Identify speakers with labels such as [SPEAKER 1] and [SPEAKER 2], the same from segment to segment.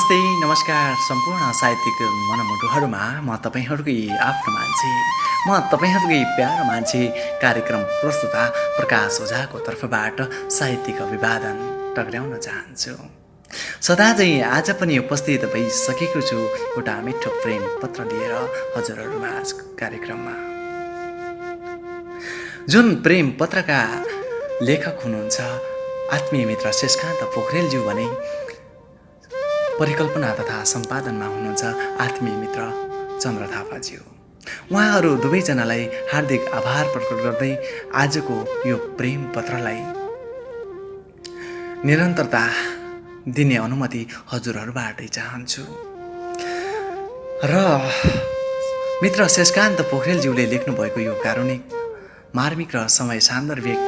[SPEAKER 1] नमस्ते नमस्कार सम्पूर्ण साहित्यिक मनमुटुहरूमा म तपाईँहरूकै आफ्नो मान्छे म तपाईँहरूकै प्यारो मान्छे कार्यक्रम प्रस्तुता प्रकाश ओझाको तर्फबाट साहित्यिक अभिवादन टक्राउन चाहन्छु। सदा चाहिँ आज पनि उपस्थित भइसकेको छु एउटा मिठो प्रेम पत्र लिएर हजुरहरूमा आज कार्यक्रममा। जुन प्रेम पत्रका लेखक हुनुहुन्छ आत्मीय मित्र शेषकान्त पोखरेलज्यू भने परिकल्पना तथा सम्पादनमा हुनुहुन्छ आत्मीय मित्र चन्द्र थापाज्यू। उहाँहरू दुवैजनालाई हार्दिक आभार प्रकट गर्दै आजको यो प्रेम पत्रलाई निरन्तरता दिने अनुमति हजुरहरूबाटै चाहन्छु। र मित्र शेषकान्त पोखरेलज्यूले लेख्नुभएको यो कारुणिक मार्मिक र समय सान्दर्भिक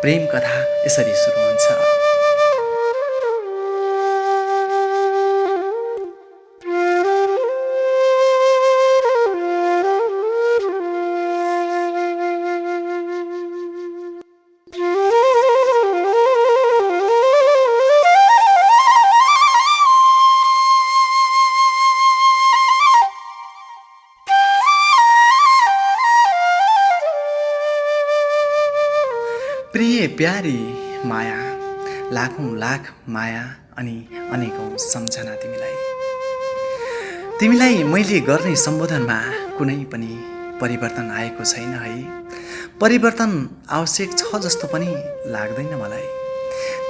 [SPEAKER 1] प्रेम कथा यसरी सुरु हुन्छ। प्रिय प्यारी माया, लाखौँ लाख माया अनि अनेकौँ सम्झना तिमीलाई मैले गर्ने सम्बोधनमा कुनै पनि परिवर्तन आएको छैन है। परिवर्तन आवश्यक छ जस्तो पनि लाग्दैन मलाई।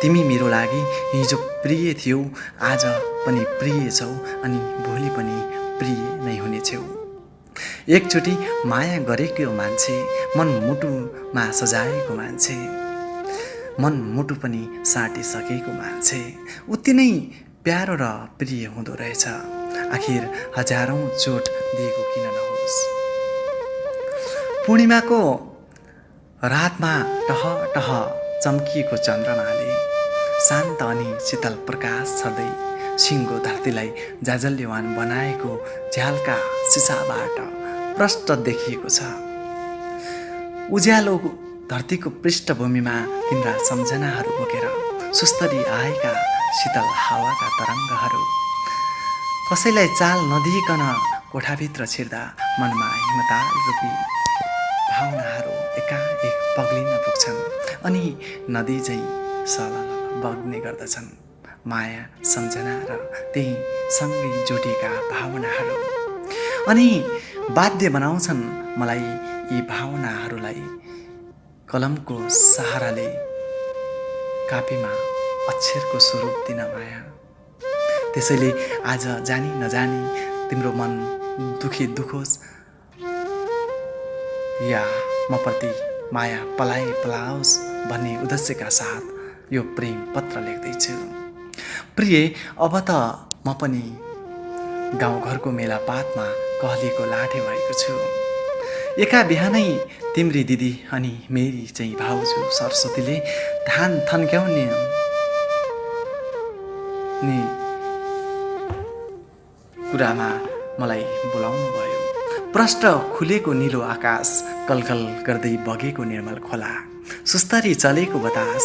[SPEAKER 1] तिमी मेरो लागि हिजो प्रिय थियौ, आज पनि प्रिय छौ अनि भोलि पनि प्रिय नै हुनेछौ। एकचोटि माया गरेको मान्छे, मन मुटुमा सजाएको मान्छे, मन मुटु पनि साटिसकेको मान्छे उति नै प्यारो र प्रिय हुँदो रहेछ। आखिर हजारौँ चोट दिएको किन नहोस्। पूर्णिमाको रातमा टह टह चम्किएको चन्द्रमाले शान्त अनि शीतल प्रकाश छर्दै सिङ्गो धरतीलाई जाजल्यवान बनाएको झ्यालका सिसाबाट प्रष्ट देखिएको छ। उज्यालो धरतीको पृष्ठभूमिमा तिम्रा सम्झनाहरू बोकेर सुस्तरी आएका शीतल हावाका तरङ्गहरू कसैलाई चाल नदिइकन कोठाभित्र छिर्दा मनमा हिमताल रूपी भावनाहरू एकाएक पग्लिन पुग्छन् अनि नदी चाहिँ सलल बग्ने गर्दछन्। माया, सम्झना र त्यही सँगै जोडिएका भावनाहरू अनि बाध्य बनाउँछन् मलाई यी भावनाहरूलाई कलमको सहाराले कापीमा अक्षरको स्वरूप दिन माया। त्यसैले आज जानी नजानी तिम्रो मन दुखोस् या म प्रति माया पलाओस् भन्ने उद्देश्यका साथ यो प्रेम पत्र लेख्दैछु। प्रिय, अब त म पनि गाउँघरको मेलापातमा कहलीको लाठे भएको छु। एका बिहानै तिम्री दिदी अनि मेरी चाहिँ भाउजू सरस्वतीले धान थन्क्याउने कुरामा मलाई बोलाउनु भयो। प्रष्ट खुलेको निलो आकाश, कलकल गर्दै बगेको निर्मल खोला, सुस्तरी चलेको बतास,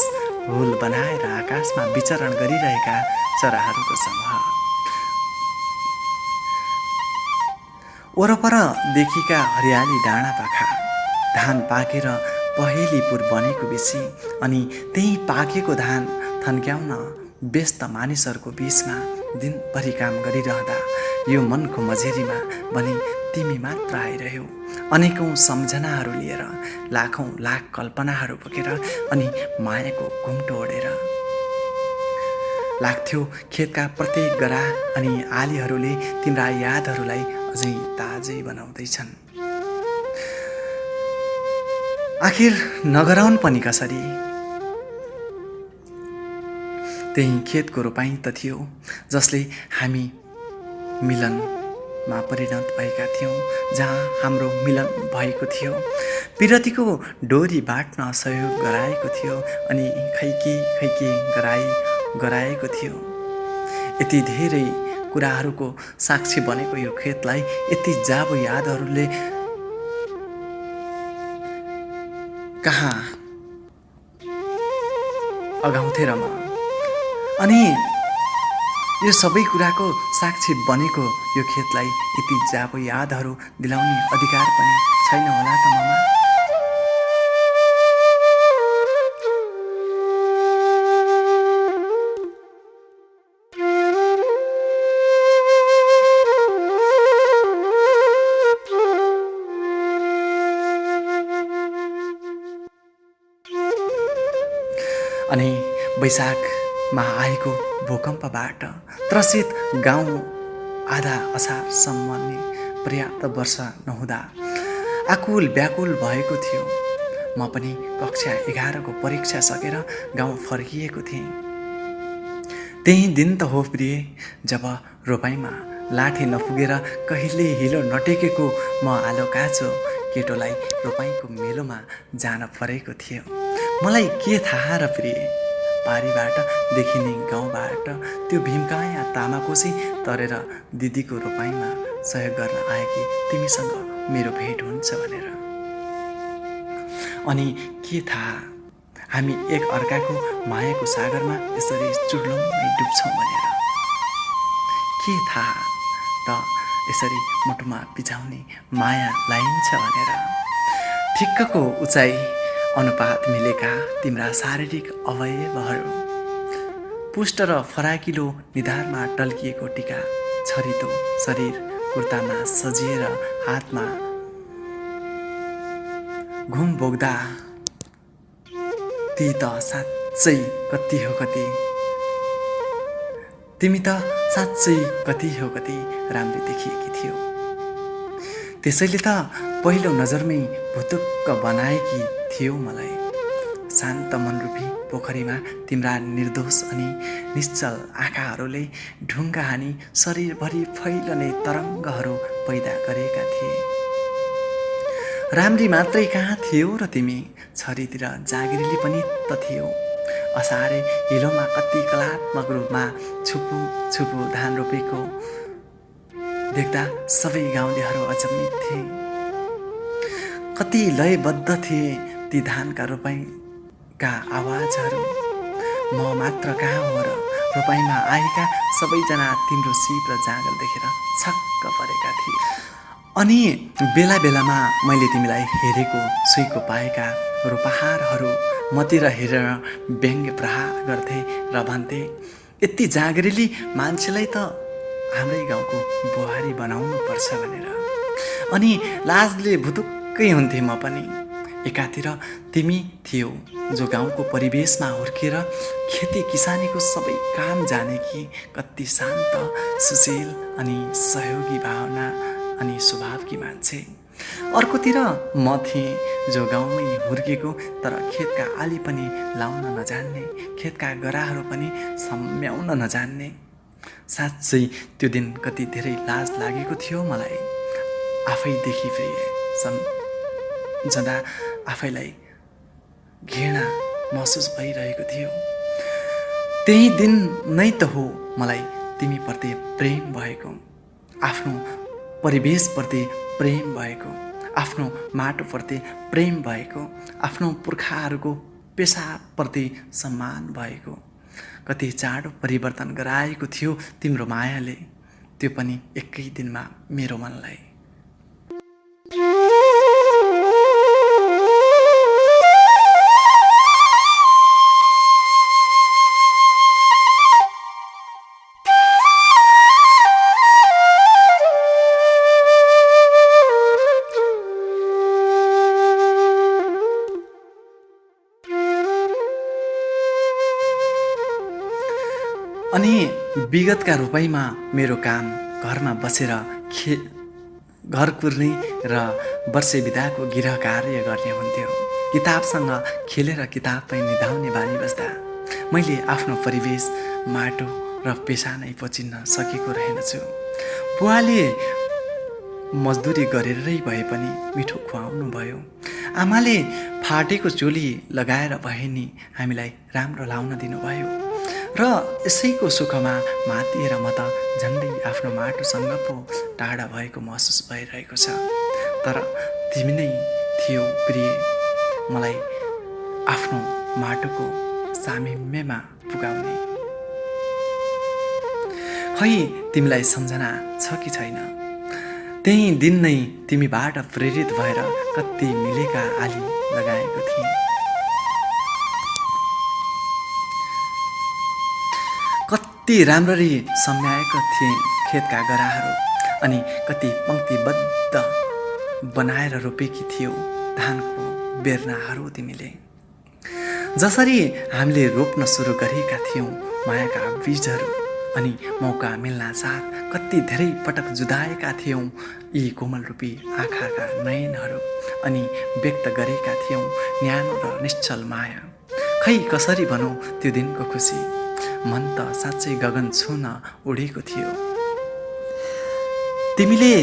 [SPEAKER 1] हुल बनाएर आकाशमा विचरण गरिरहेका चराहरूको समूह, वरपर देखिएका हरियाली डाँडा पाखा, धान पाकेर पहेलीपुर बनेको बेसी अनि त्यही पाकेको धान थन्क्याउन व्यस्त मानिसहरूको बीचमा दिनभरि काम गरिरहँदा यो मनको मझेरीमा भने तिमी मात्र आइरह्यौ। अनेकौँ सम्झनाहरू लिएर, लाखौँ लाख कल्पनाहरू बोकेर अनि मायाको घुम्टो ओढेर लाग्थ्यो खेतका प्रत्येक गरा अनि आलीहरूले तिम्रा यादहरूलाई अझै ताजै बनाउँदैछन्। आखिर नगराउन् पनि कसरी। त्यही खेतको रोपाइँ त थियो जसले हामी मिलनमा परिणत भएका थियौँ, जहाँ हाम्रो मिलन भएको थियो। पिरतीको डोरी बाट्न सहयोग गराएको थियो अनि खैके गराएको थियो। यति धेरै कुराहरूको साक्षी बनेको यो खेतलाई यति जाबो यादहरूले कहाँ अगाउँथे र म। अनि यो सबै कुराको साक्षी बनेको यो खेतलाई यति जाबो यादहरू दिलाउने अधिकार पनि छैन होला त मामा। अनि वैशाखमा आएको भूकम्पबाट त्रसित गाउँ आधा असारसम्म नै पर्याप्त वर्षा नहुँदा आकुल व्याकुल भएको थियो। म पनि कक्षा 11को परीक्षा सकेर गाउँ फर्किएको थिएँ। त्यही दिन त हो प्रिय जब रोपाइँमा लाठे नपुगेर कहिले हिलो नटेकेको म आलो काँचो केटोलाई रोपाइँको मेलोमा जान परेको थियो। मलाई के थाहा र प्रिय, पारीबाट देखिने गाउँबाट त्यो भीमकाया तामाकोसी तरेर दिदीको रोपाइँमा सहयोग गर्न आएकी तिमीसँग मेरो भेट हुन्छ भनेर। अनि के थाहा हामी एक अर्काको मायाको सागरमा यसरी चुर्लुम्मै डुब्छौँ भनेर। के थाहा त यसरी मुटुमा बिझाउने माया लाइन्छ भनेर। ठिक्कको उचाइ अनुपात मिलेका तिम्रा शारीरिक अवयवहरू, पुष्ट र फराकिलो निधारमा टल्किएको टीका, छरितो शरीर कुर्तामा सजिएर हातमा घुम बोक्दा ती त साँच्चै कति हो कति, तिमी त साँच्चै कति हो कति राम्री देखिएकी थियौ। त्यसैले त पहिलो नजरमै भुतुक्क बनाएकी थियौ मलाई। शान्त मनरूपी पोखरीमा तिम्रा निर्दोष अनि निश्चल आँखाहरूले ढुङ्गा हानी शरीरभरि फैलने तरङ्गहरू पैदा गरेका थिए। राम्री मात्रै कहाँ थियौ र तिमी, छरीतिर जागिरीली पनि त थियौ। असारे हिलोमा कति कलात्मक रूपमा छुपु छुपु धान रोपेको देख्दा सबै गाउँलेहरू अचम्मित थिए। कति लयबद्ध थिए ती धानका रोपाइँका आवाजहरू। म मात्र कहाँ हो र रोपाइँमा आएका सबैजना तिम्रो सिप र जाँगर देखेर छक्क परेका थिए। अनि बेला बेलामा मैले तिमीलाई हेरेको सुइँको पाएका रोपहारहरू मतिर हेरेर व्यङ्ग्य प्रहार गर्थे र भन्थे, यति जाँगरेली मान्छेलाई त हाम्रै गाउँको बुहारी बनाउनु पर्छ भनेर। अनि लाजले भुतुक्कै हुन्थे म पनि। एकातिर तिमी थियौ जो गाउँको परिवेशमा हुर्केर खेती किसानीको सबै काम जानेकी, कति शान्त, सुशील अनि सहयोगी भावना अनि स्वभावकी मान्छे। अर्कोतिर म थिएँ जो गाउँमै हुर्केको तर खेतका आली पनि लाउन नजान्ने, खेतका गराहरू पनि सम्म्याउन नजान्ने। साँच्चै त्यो दिन कति धेरै लाज लागेको थियो मलाई। आफैदेखि प्रिय सम्झँदा आफैलाई घृणा महसुस भइरहेको थियो। त्यही दिन नै त हो मलाई तिमीप्रति प्रेम भएको, आफ्नो परिवेशप्रति प्रेम भएको, आफ्नो माटोप्रति प्रेम भएको, आफ्नो पुर्खाहरूको पेसाप्रति सम्मान भएको। कति चाँडो परिवर्तन गराएको थियो तिम्रो मायाले, त्यो पनि एकै दिनमा मेरो मनलाई। अनि विगतका रोपाइँमा मेरो काम घरमा बसेर घर कुर्ने र वर्षे बिदाको गृह कार्य गर्ने हुन्थ्यो। किताबसँग खेलेर किताबमै निधाउने बानी बस्दा मैले आफ्नो परिवेश, माटो र पेसा नै पचिन्न सकेको रहेनछु। बुवाले मजदुरी गरेरै भए पनि मिठो खुवाउनु भयो। आमाले फाटेको चोली लगाएर भए नि हामीलाई राम्रो लाउन दिनुभयो र यसैको सुखमा मातिएर म त झन्डै आफ्नो माटोसँग पो टाढा भएको महसुस भइरहेको छ। तर तिमी नै थियौ प्रिय मलाई आफ्नो माटोको सामिम्यमा पुगाउने। खै तिमीलाई सम्झना छ कि छैन? त्यही दिन नै तिमीबाट प्रेरित भएर कति मिलेका आली लगाएको थिएँ। कति राम्ररी सम्याएको थिएँ खेतका गराहरू, अनि कति पङ्क्तिबद्ध बनाएर रोपेकी थियौ धानको बेर्नाहरू तिमीले। जसरी हामीले रोप्न सुरु गरेका थियौँ मायाका बीजहरू, अनि मौका मिल्ना साथ कति धेरै पटक जुधाएका थियौँ यी कोमल रूपी आँखाका नयनहरू, अनि व्यक्त गरेका थियौँ न्यानो र निश्चल माया। खै कसरी भनौँ त्यो दिनको खुसी, मन त साँच्चै गगन छुन उडेको थियो। तिमीले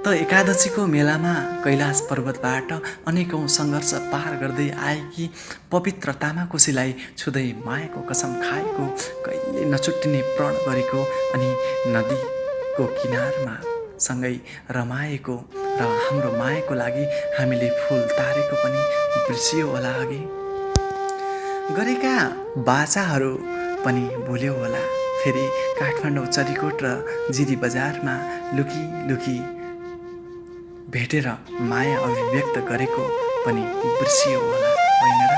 [SPEAKER 1] त एकादशीको मेलामा कैलाश पर्वतबाट अनेकौं सङ्घर्ष पार गर्दै आएकी पवित्र तामाकोसीलाई छुँदै मायाको कसम खाएको, कहिले नछुट्टिने प्रण गरेको, अनि नदीको किनारमा सँगै रमाएको र हाम्रो मायाको लागि हामीले फुल तारेको पनि बिर्सियो होला अघि। गरेका बाचाहरू पनि भुल्यो होला, फेरि काठमाडौँ, चरीकोट र जिरी बजारमा लुकी लुकी भेटेर माया अभिव्यक्त गरेको पनि बिर्सियो होला, होइन र?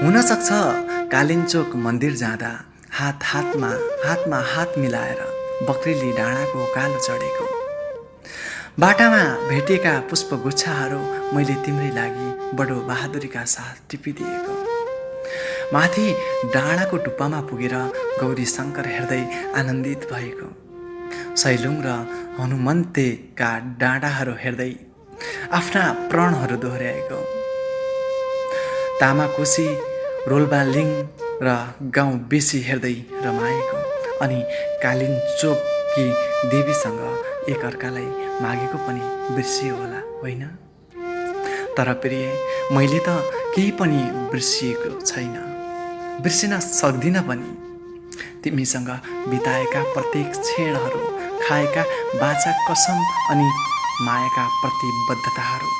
[SPEAKER 1] हुनसक्छ कालिन्चोक मन्दिर जाँदा हातमा हात मिलाएर बक्रेली डाँडाको कालो चढेको, बाटामा भेटिएका पुष्पगुच्छाहरू मैले तिम्रै लागि बडो बहादुरीका साथ टिपिदिएको, माथि डाँडाको टुप्पामा पुगेर गौरी शङ्कर हेर्दै आनन्दित भएको, सैलुङ र हनुमन्तेका डाँडाहरू हेर्दै आफ्ना प्रणहरू दोहोऱ्याएको, तामाकोसी, रोल्बालिङ र गाउँ बेसी हेर्दै रमाएको, अनि कालिन्चोककी देवीसँग एकअर्कालाई मागेको पनि बिर्सियो होला, होइन? तर प्रिय, मैले त केही पनि बिर्सिएको छैन, बिर्सिन सक्दिनँ पनि। तिमीसँग बिताएका प्रत्येक क्षणहरू, खाएका बाचा कसम अनि मायाका प्रतिबद्धताहरू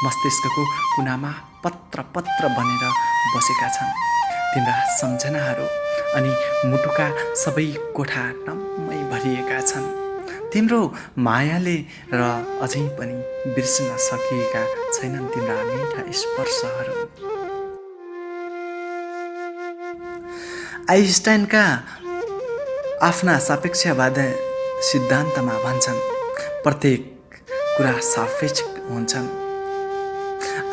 [SPEAKER 1] मस्तिष्कको कुनामा पत्र पत्र बनेर बसेका छन्। तिम्रा सम्झनाहरू अनि मुटुका सबै कोठा टम्मै भरिएका छन् तिम्रो मायाले, र अझै पनि बिर्सिन सकिएका छैनन् तिम्रा मिठा स्पर्शहरू। आइन्स्टाइनका आफ्ना सापेक्षवाद सिद्धान्तमा भन्छन् प्रत्येक कुरा सापेक्ष हुन्छन्।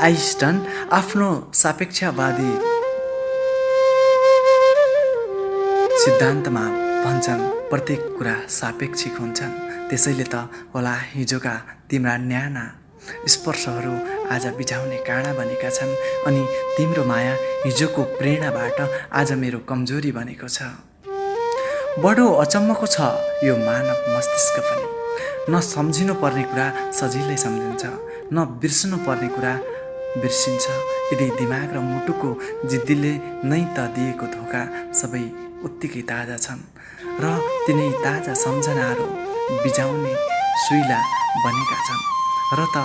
[SPEAKER 1] आइन्स्टाइन आफ्नो सापेक्षवादी सिद्धान्तमा भन्छन् प्रत्येक कुरा सापेक्षिक हुन्छन्। त्यसैले त होला हिजोका तिम्रा न्याना स्पर्शहरू आज बिझाउने काँडा बनेका छन्, अनि तिम्रो माया हिजोको प्रेरणाबाट आज मेरो कमजोरी बनेको छ। बडो अचम्मको छ यो मानव मस्तिष्क पनि। न सम्झिनु पर्ने कुरा सजिलै सम्झिन्छ, न बिर्सनु पर्ने कुरा बिर्सिन्छ। यदि दिमाग र मुटुको जिद्दीले नै त दिएको धोका सबै उत्तिकै ताजा छन्, र तिनै ताजा सम्झनाहरू बिजाउने सुइला बनेका छन्, र त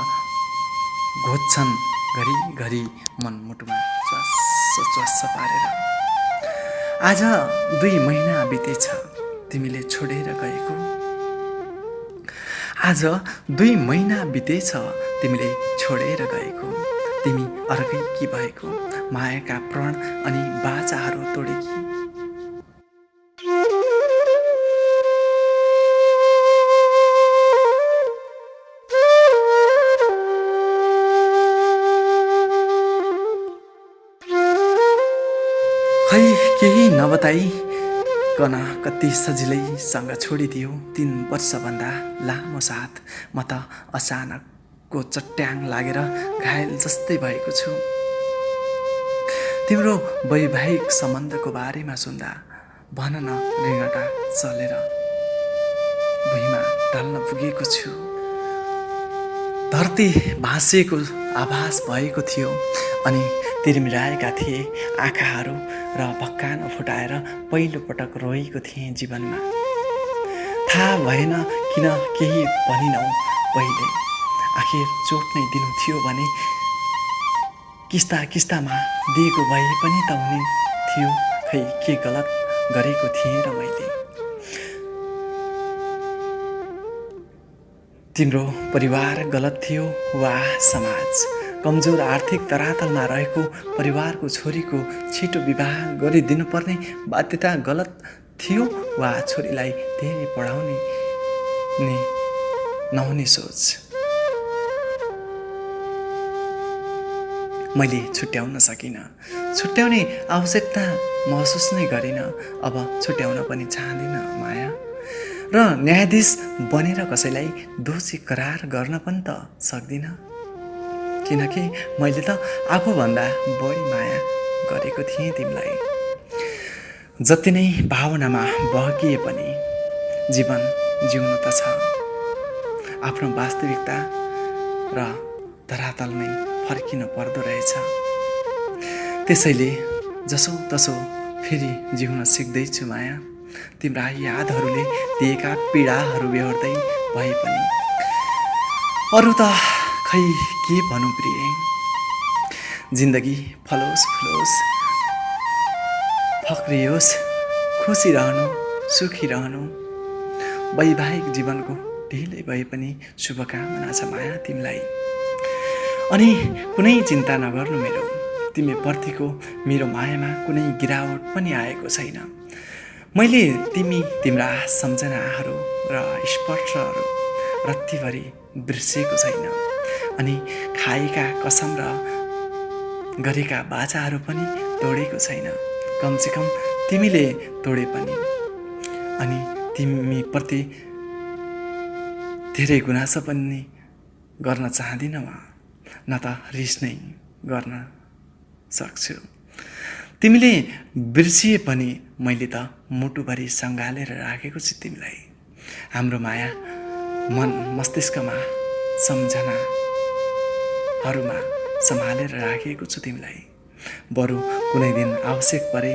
[SPEAKER 1] घोज्छन् घरिघरि मनमुटुमा च्वास्स पारेर। आज 2 महिना बितेछ तिमीले छोडेर गएको। आज 2 महिना बितेछ तिमीले छोडेर गएको। तिमी अर्कैकी भएको, मायाका प्रण अनि बाचाहरू तोडेकी। खै केही नबताइकन कति सजिलैसँग छोडिदियो 3 वर्षभन्दा लामो साथ। म त अचानकको चट्याङ लागेर घायल जस्तै भएको छु। तिम्रो वैवाहिक सम्बन्धको बारेमा सुन्दा भन न रिङटा चलेर भुइँमा ढल्न पुगेको छु। धरती भाँसिएको आभास भएको थियो, अनि तिरमिराएका थिए आँखाहरू र भक्कानो फुटाएर पहिलोपटक रोएको थिएँ जीवनमा। थाहा भएन किन केही भनिनौ पहिले, आखिर चोट नै दिनु थियो भने किस्ता किस्तामा दिएको भए पनि त हुने थियो। खै के गलत गरेको थिएँ र मैले। तिम्रो परिवार गलत थियो वा समाज? कमजोर आर्थिक धरातलमा रहेको परिवारको छोरीको छिटो विवाह गरिदिनुपर्ने बाध्यता गलत थियो वा छोरीलाई धेरै पढाउने नहुने सोच? मैले छुट्याउन सकिनँ, छुट्याउने आवश्यकता महसुस नै गरिनँ, अब छुट्याउन पनि चाहदिनँ माया। र न्यायाधीश बनेर कसैलाई दोषी करार गर्न पनि त सक्दिनँ, किनकि मैले त आफूभन्दा बढी माया गरेको थिएँ तिमीलाई। जति नै भावनामा बहकिए पनि जीवन जिउनु त छ, आफ्नो वास्तविकता र धरातलमै फर्किनु पर्दो रहेछ। त्यसैले जसो तसो फेरि जिउन सिक्दैछु माया, तिम्रा यादहरूले दिएका पीडाहरू बेहोर्दै भए पनि। अरू त खै के भनौँ प्रिय, जिन्दगी फलोस् फुलोस्, फक्रियोस्, खुसी रहनु, सुखी रहनु, वैवाहिक जीवनको ढिलै भए पनि शुभकामना छ माया तिमीलाई। अनि कुनै चिन्ता नगर्नु मेरो, तिमीप्रतिको मेरो मायामा कुनै गिरावट पनि आएको छैन। मैले तिम्रा सम्झनाहरू र स्पर्शहरू रत्तिभरि बिर्सेको छैन, अनि खाएका कसम र गरेका बाचाहरू पनि तोडेको छैन। कमसेकम तिमीले तोडे पनि। अनि तिमीप्रति धेरै गुनासो पनि गर्न चाहदिनँ म, न त रिस नै गर्न सक्छु। तिमीले बिर्सिए पनि मैले त मुटुभरि सँगालेर राखेको छु तिमीलाई। हाम्रो माया मन मस्तिष्कमा सम्झनाहरूमा सम्हालेर राखेको छु तिमीलाई। बरु कुनै दिन आवश्यक परे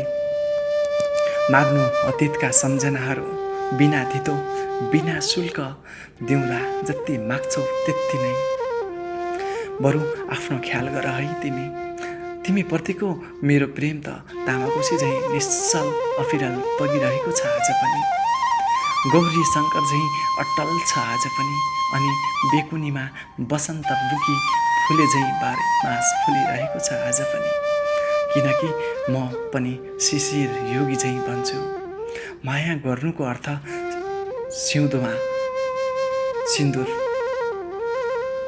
[SPEAKER 1] माग्नु अतीतका सम्झनाहरू, बिना धितो बिना शुल्क दिउँला, जति माग्छौ त्यति नै। बरु आफ्नो ख्याल गर है तिमी, तिमीप्रतिको मेरो प्रेम त तामाकोसी झैँ निश्चल अविरल बगिरहेको छ आज पनि, गौरी शङ्कर झैँ अट्टल छ आज पनि। अनि बेकुनीमा बसन्त बुकी फुले झैँ बारेमास फुलिरहेको छ आज पनि, किनकि म पनि शिशिर योगी झैँ भन्छु, माया गर्नुको अर्थ सिउँदोमा सिन्दुर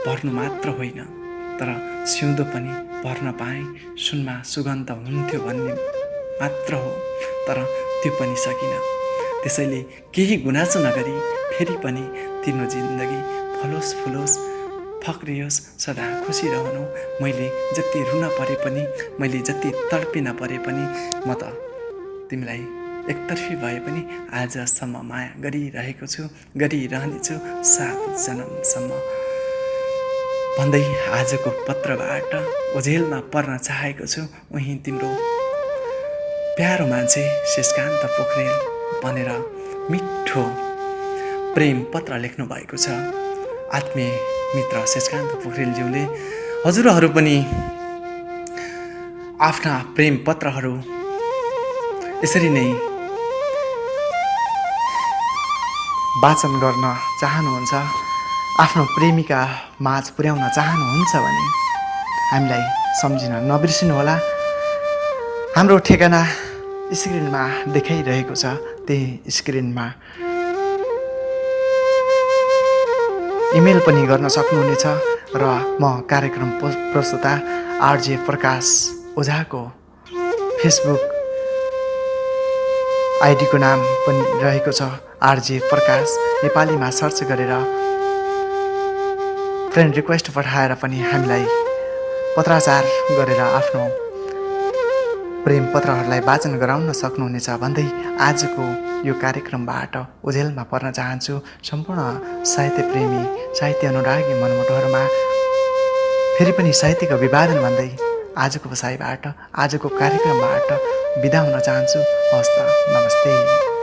[SPEAKER 1] भर्नु मात्र होइन, तर सिउँदो पनि भर्न पाएँ सुनमा सुगन्ध हुन्थ्यो भन्ने मात्र हो, तर त्यो पनि सकिनँ। त्यसैले केही गुनासो नगरी फेरि पनि तिम्रो जिन्दगी फलोस् फुलोस्, फक्रियोस्, सदा खुसी रहनु। मैले जति रुन परे पनि, मैले जति तडपिन परे पनि, म त तिमीलाई एकतर्फी भए पनि आजसम्म माया गरिरहेको छु, गरिरहनेछु 7 जन्मसम्म भन्दै आजको पत्रबाट ओझेलमा पर्न चाहेको छु। उही तिम्रो प्यारो मान्छे शेषकान्त पोखरेल भनेर मिठो प्रेम पत्र लेख्नु भएको छ आत्मीय मित्र शेषकान्त पोखरेलज्यूले। हजुरहरू पनि आफ्ना प्रेम पत्रहरू यसरी नै वाचन गर्न चाहनुहुन्छ, आफ्नो प्रेमिका माझ पुर्याउन चाहनुहुन्छ भने हामीलाई सम्झिन नबिर्सिनुहोला। हाम्रो ठेगाना स्क्रिनमा देखाइरहेको छ, त्यही स्क्रिनमा इमेल पनि गर्न सक्नुहुनेछ। र म कार्यक्रम प्रस्तुता आरजे प्रकाश ओझाको फेसबुक आइडीको नाम पनि रहेको छ आरजे प्रकाश, नेपालीमा सर्च गरेर फ्रेन्ड रिक्वेस्ट पठाएर पनि हामीलाई पत्राचार गरेर आफ्नो प्रेम पत्रहरूलाई वाचन गराउन सक्नुहुनेछ भन्दै आजको यो कार्यक्रमबाट ओझेलमा पर्न चाहन्छु। सम्पूर्ण साहित्य प्रेमी, साहित्य अनुरागी मनमुटुहरूमा फेरि पनि साहित्यको अभिवादन भन्दै आजको बसाइबाट आजको कार्यक्रमबाट बिदा हुन चाहन्छु। हवस् त, नमस्ते।